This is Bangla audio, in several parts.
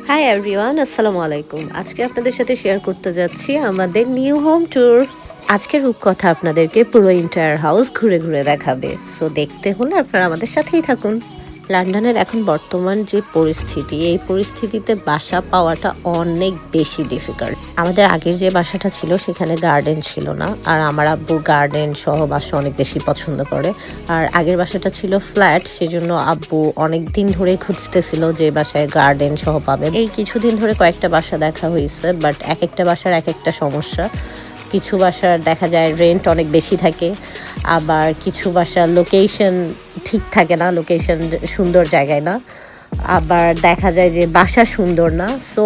হাই এভরিওয়ান, আসসালামু আলাইকুম। আজকে আপনাদের সাথে শেয়ার করতে যাচ্ছি আমাদের নিউ হোম ট্যুর। আজকের রূপকথা আপনাদেরকে পুরো এন্টায়ার হাউস ঘুরে ঘুরে দেখাবে। সো দেখতে হলে আপনারা আমাদের সাথেই থাকুন। লন্ডনের এখন বর্তমান যে পরিস্থিতি, এই পরিস্থিতিতে বাসা পাওয়াটা অনেক বেশি ডিফিকাল্ট। আমাদের আগের যে বাসাটা ছিল সেখানে গার্ডেন ছিল না, আর আমার আব্বু গার্ডেন সহ বাসা অনেক বেশি পছন্দ করে। আর আগের বাসাটা ছিল ফ্ল্যাট, সেজন্য আব্বু অনেক দিন ধরে খুঁজতেছিল যে বাসায় গার্ডেন সহ পাবে। এই কিছুদিন ধরে কয়েকটা বাসা দেখা হয়েছে, বাট এক একটা বাসার এক একটা সমস্যা। কিছু বাসার দেখা যায় রেন্ট অনেক বেশি থাকে, আবার কিছু বাসার লোকেশন ঠিক থাকে না, লোকেশন সুন্দর জায়গায় না, আবার দেখা যায় যে বাসা সুন্দর না। সো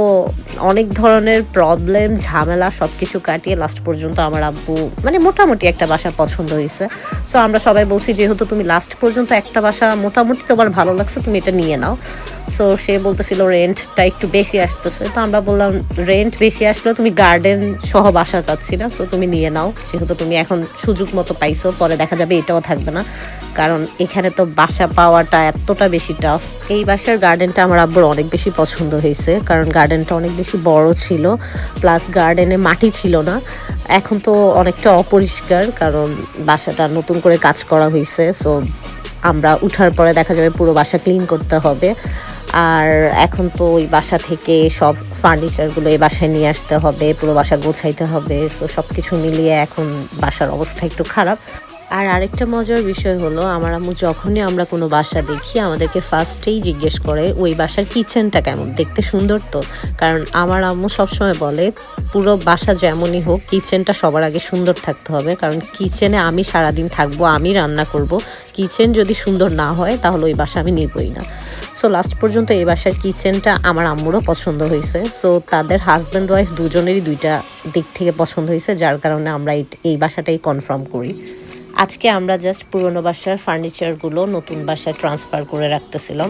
অনেক ধরনের প্রবলেম ঝামেলা সব কিছু কাটিয়ে লাস্ট পর্যন্ত আমার আব্বু মোটামুটি একটা বাসা পছন্দ হয়েছে। সো আমরা সবাই বলছি, যেহেতু তুমি লাস্ট পর্যন্ত একটা বাসা মোটামুটি তোমার ভালো লাগছে, তুমি এটা নিয়ে নাও। সো সে বলতেছিল রেন্টটা একটু বেশি আসতেছে, তো আমরা বললাম রেন্ট বেশি আসলেও তুমি গার্ডেন সহ বাসা চাচ্ছি না, সো তুমি নিয়ে নাও, যেহেতু তুমি এখন সুযোগ মতো পাইছো, পরে দেখা যাবে এটাও থাকবে না, কারণ এখানে তো বাসা পাওয়াটা এতটা বেশি টাফ। এই বাসার গার্ডেনটা আমার আব্বুর অনেক বেশি পছন্দ হয়েছে, কারণ গার্ডেনটা অনেক বেশি বড় ছিল, প্লাস গার্ডেনে মাটি ছিল না। এখন তো অনেকটা অপরিষ্কার, কারণ বাসাটা নতুন করে কাজ করা হয়েছে। সো আমরা উঠার পরে দেখা যাবে পুরো বাসা ক্লিন করতে হবে। আর এখন তো ওই বাসা থেকে সব ফার্নিচারগুলো এই বাসায় নিয়ে আসতে হবে, পুরো বাসা গোছাইতে হবে। সো সব কিছু মিলিয়ে এখন বাসার অবস্থা একটু খারাপ। আর আরেকটা মজার বিষয় হলো, আমার আম্মু যখনই আমরা কোনো বাসা দেখি আমাদেরকে ফার্স্টেই জিজ্ঞেস করে ওই বাসার কিচেনটা কেমন, দেখতে সুন্দর তো। কারণ আমার আম্মু সবসময় বলে পুরো বাসা যেমনই হোক কিচেনটা সবার আগে সুন্দর থাকতে হবে, কারণ কিচেনে আমি সারাদিন থাকবো, আমি রান্না করব, কিচেন যদি সুন্দর না হয় তাহলে ওই বাসা আমি নিবই না। সো লাস্ট পর্যন্ত এই বাসার কিচেনটা আমার আম্মুরও পছন্দ হয়েছে। সো তাদের হাজব্যান্ড ওয়াইফ দুজনেরই দুইটা দিক থেকে পছন্দ হয়েছে, যার কারণে আমরা এই বাসাটাই কনফার্ম করি। আজকে আমরা জাস্ট পুরনো বাসার ফার্নিচারগুলো নতুন বাসায় ট্রান্সফার করে রাখতেছিলাম,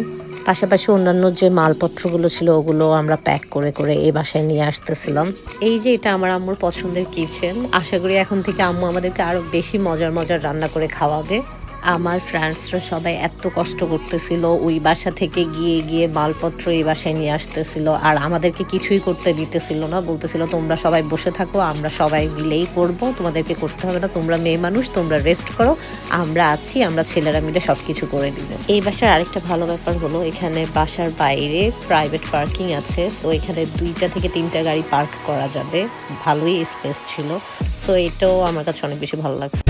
পাশাপাশি অন্যান্য যে মালপত্রগুলো ছিল ওগুলো আমরা প্যাক করে করে এই বাসায় নিয়ে আসতেছিলাম। এই যে এটা আমার আম্মুর পছন্দের কিচেন, আশা করি এখন থেকে আম্মু আমাদেরকে আরো বেশি মজার মজার রান্না করে খাওয়াবে। আমার ফ্রেন্ডসরা সবাই এত কষ্ট করতেছিল, ওই বাসা থেকে গিয়ে গিয়ে মালপত্র এই বাসায় নিয়ে আসতেছিল, আর আমাদেরকে কিছুই করতে দিতেছিল না, বলতেছিল তোমরা সবাই বসে থাকো, আমরা সবাই মিলেই করবো, তোমাদেরকে করতে হবে না, তোমরা মেয়ে মানুষ, তোমরা রেস্ট করো, আমরা আছি, আমরা ছেলেরা মিলে সব কিছু করে দিব। এই বাসার আরেকটা ভালো ব্যাপার হলো, এখানে বাসার বাইরে প্রাইভেট পার্কিং আছে। সো এখানে 2টা থেকে 3টা গাড়ি পার্ক করা যাবে, ভালোই স্পেস ছিল। সো এটাও আমার কাছে অনেক বেশি ভালো লাগছে।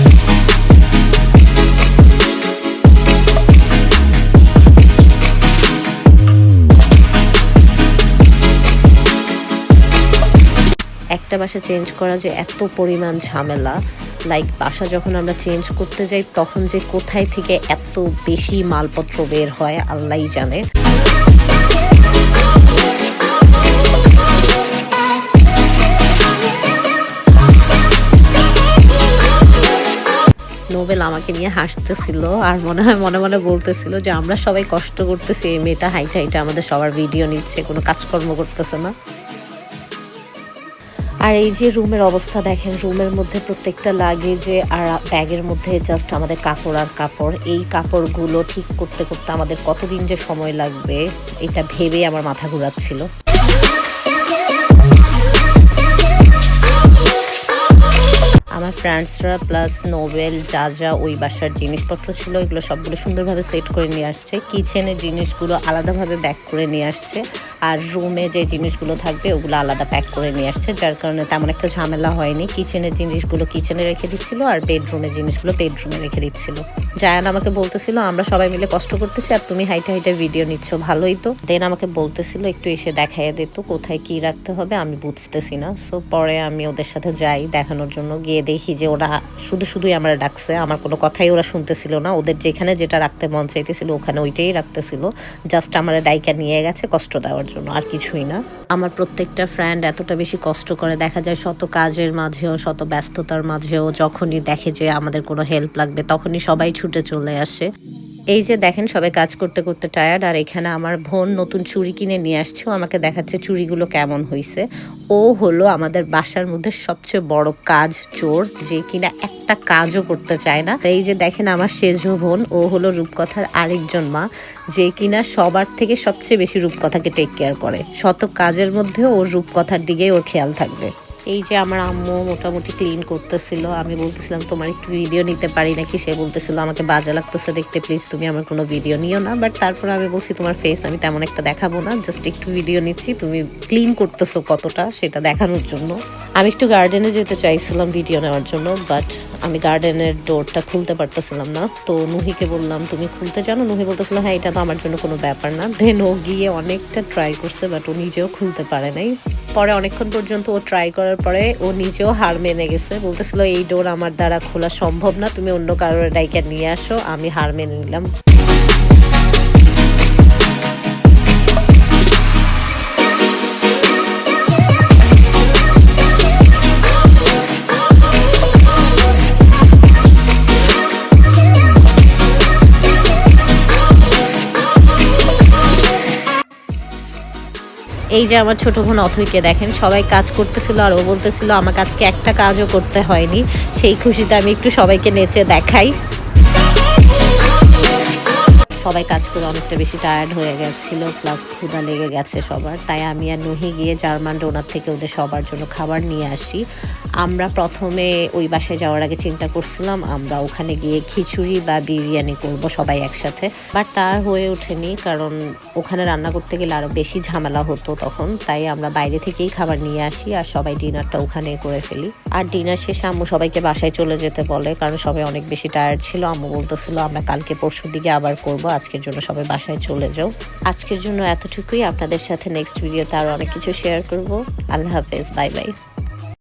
একটা বাসা চেঞ্জ করা যে এত পরিমাণ ঝামেলা, লাইক বাসা যখন আমরা চেঞ্জ করতে যাই তখন যে কোথায় থেকে এত বেশি মালপত্র বের হয় আল্লাহই জানে। নোবেল আমাকে নিয়ে হাসতেছিল, আর মনে হয় মনে মনে বলতেছিল যে আমরা সবাই কষ্ট করতেছি, এই মেয়েটা হাইটা হাইটা আমাদের সবার ভিডিও নিচ্ছে, কোনো কাজকর্ম করতেছে না। আর এই যে রুমের অবস্থা দেখেন, রুমের মধ্যে প্রত্যেকটা লাগেজে আর ব্যাগের মধ্যে জাস্ট আমাদের কাপড় আর কাপড়। এই কাপড়গুলো ঠিক করতে করতে আমাদের কতদিন যে সময় লাগবে এটা ভেবে আমার মাথা ঘুরাচ্ছিল। আমার ফ্রেন্ডসরা প্লাস নোবেল যা যা ওই বাসার জিনিসপত্র ছিল এগুলো সবগুলো সুন্দরভাবে সেট করে নিয়ে আসছে। কিচেনের জিনিসগুলো আলাদাভাবে ব্যাক করে নিয়ে আসছে, আর রুমে যে জিনিসগুলো থাকবে ওগুলো আলাদা প্যাক করে নিয়ে আসছে, যার কারণে তেমন একটা ঝামেলা হয়নি। কিচেনের জিনিসগুলো কিচেনে রেখে দিচ্ছিল, আর বেডরুমের জিনিসগুলো বেডরুমে রেখে দিচ্ছিল। জায়ান আমাকে বলতেছিল আমরা সবাই মিলে কষ্ট করতেছি আর তুমি হাইটে হাইটে ভিডিও নিচ্ছ, ভালোই তো। দেন আমাকে বলতেছিল একটু এসে দেখাইয়া দিত কোথায় কি রাখতে হবে, আমি বুঝতেছি না। সো পরে আমি ওদের সাথে যাই দেখানোর জন্য, গিয়ে দেখি যে ওরা শুধুই আমরা ডাকছে, আমার কোনো কথাই ওরা শুনতেছিল না, ওদের যেখানে যেটা রাখতে মন চাইতেছিল ওখানে ওইটাই রাখতেছিল, জাস্ট আমার ডাইকা নিয়ে গেছে কষ্ট দেওয়ার জন্য, আর কিছুই না। আমার প্রত্যেকটা ফ্রেন্ড এতটা বেশি কষ্ট করে, দেখা যায় শত কাজের মাঝেও শত ব্যস্ততার মাঝেও যখনই দেখে যে আমাদের কোনো হেল্প লাগবে তখনই সবাই ছুটে চলে আসে। এই যে দেখেন সবাই কাজ করতে করতে টায়ার্ড, আর এখানে আমার বোন নতুন চুড়ি কিনে নিয়ে আসছে, আমাকে দেখাচ্ছে চুড়িগুলো কেমন হয়েছে। ও হলো আমাদের বাসার মধ্যে সবচেয়ে বড় কাজ চোর, যে কিনা একটা কাজও করতে চায় না। এই যে দেখেন আমার সেজো বোন, ও হলো রূপকথার আরেকজন মা, যে কিনা সবার থেকে সবচেয়ে বেশি রূপকথাকে টেক কেয়ার করে। শত কাজের মধ্যে ওর রূপকথার দিকে ওর খেয়াল থাকবে। এই যে আমার আম্মু মোটামুটি ক্লিন করতেছিল, আমি বলতেছিলাম তোমার একটু ভিডিও নিতে পারি নাকি, সে বলতেছিল আমাকে বাজে লাগতেছে দেখতে, প্লিজ তুমি আমার কোনো ভিডিও নিও না। বাট তারপর আমি বলছি তোমার ফেস আমি তেমন একটা দেখাবো না, জাস্ট একটু ভিডিও নিচ্ছি, তুমি ক্লিন করতেছো কতটা সেটা দেখানোর জন্য। আমি একটু গার্ডেনে যেতে চাইছিলাম ভিডিও নেওয়ার জন্য, বাট আমি গার্ডেনের ডোরটা খুলতে পারতেছিলাম না। তো নুহিকে বললাম তুমি খুলতে জানো? নুহি বলতেছিল হ্যাঁ এটা তো আমার জন্য কোনো ব্যাপার না। দেন ও গিয়ে অনেকটা ট্রাই করছে, বাট ও নিজেও খুলতে পারে নাই। পরে অনেকক্ষণ পর্যন্ত ও ট্রাই করার পরে ও নিজেও হার মেনে গেছে, বলতেছিল এই ডোর আমার দ্বারা খোলা সম্ভব না, তুমি অন্য কারোর ডাইকা নিয়ে আসো। আমি হার মেনে নিলাম। এই যে আমার ছোট বোন অথৈকে দেখেন, সবাই কাজ করতেছিল আর ও বলতেছিল আমাকে আজকে একটা কাজও করতে হয়নি। সেই খুশিতে আমি একটু সবাইকে নেচে দেখাই। সবাই কাজ করে অনেকটা বেশি টায়ার্ড হয়ে গেছিল, প্লাস ক্ষুধা লেগে গেছে সবার। তাই আমি আর নুহি গিয়ে জার্মান ডোনার থেকে ওদের সবার জন্য খাবার নিয়ে আসি। আমরা প্রথমে ওই বাসায় যাওয়ার আগে চিন্তা করছিলাম আমরা ওখানে গিয়ে খিচুড়ি বা বিরিয়ানি করব সবাই একসাথে, বাট তার হয়ে ওঠেনি, কারণ ওখানে রান্না করতে গেলে আরও বেশি ঝামেলা হতো তখন। তাই আমরা বাইরে থেকেই খাবার নিয়ে আসি আর সবাই ডিনারটা ওখানে করে ফেলি। আর ডিনার শেষে আম্মু সবাইকে বাসায় চলে যেতে বলে, কারণ সবাই অনেক বেশি টায়ার্ড ছিল। আম্মু বলতেছিল আমরা কালকে পরশুর দিকে আবার করব, আজকের জন্য সবাই বাসায় চলে যাও। আজকের জন্য এতটুকুই, আপনাদের সাথে নেক্সট ভিডিওতে আরও অনেক কিছু শেয়ার করব। আল্লাহ হাফেজ, বাই বাই।